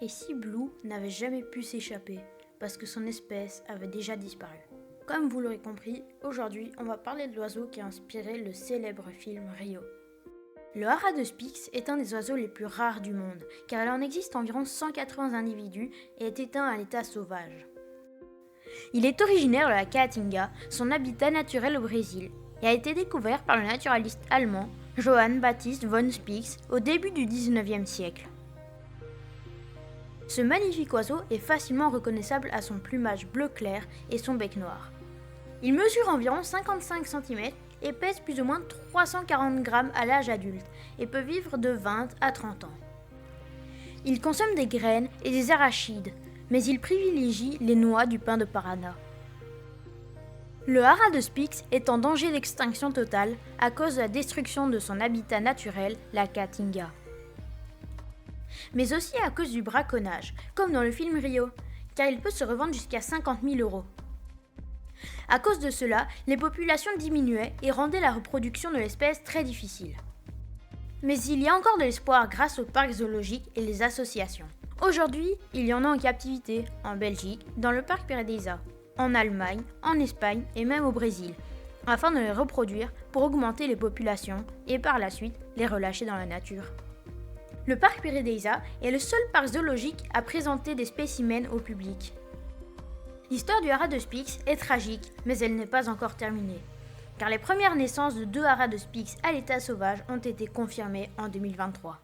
Et si Blue n'avait jamais pu s'échapper, parce que son espèce avait déjà disparu? Comme vous l'aurez compris, aujourd'hui on va parler de l'oiseau qui a inspiré le célèbre film Rio. Le haras de Spix est un des oiseaux les plus rares du monde, car il en existe environ 180 individus et est éteint à l'état sauvage. Il est originaire de la Caatinga, son habitat naturel au Brésil, et a été découvert par le naturaliste allemand Johann Baptist von Spix au début du XIXe siècle. Ce magnifique oiseau est facilement reconnaissable à son plumage bleu clair et son bec noir. Il mesure environ 55 cm et pèse plus ou moins 340 grammes à l'âge adulte et peut vivre de 20 à 30 ans. Il consomme des graines et des arachides, mais il privilégie les noix du pin de Paraná. Le haras de Spix est en danger d'extinction totale à cause de la destruction de son habitat naturel, la Caatinga. Mais aussi à cause du braconnage, comme dans le film Rio, car il peut se revendre jusqu'à 50 000 €. À cause de cela, les populations diminuaient et rendaient la reproduction de l'espèce très difficile. Mais il y a encore de l'espoir grâce aux parcs zoologiques et les associations. Aujourd'hui, il y en a en captivité, en Belgique, dans le parc Paradisa, en Allemagne, en Espagne et même au Brésil, afin de les reproduire pour augmenter les populations et par la suite les relâcher dans la nature. Le parc Paradisa est le seul parc zoologique à présenter des spécimens au public. L'histoire du haras de Spix est tragique, mais elle n'est pas encore terminée, car les premières naissances de 2 haras de Spix à l'état sauvage ont été confirmées en 2023.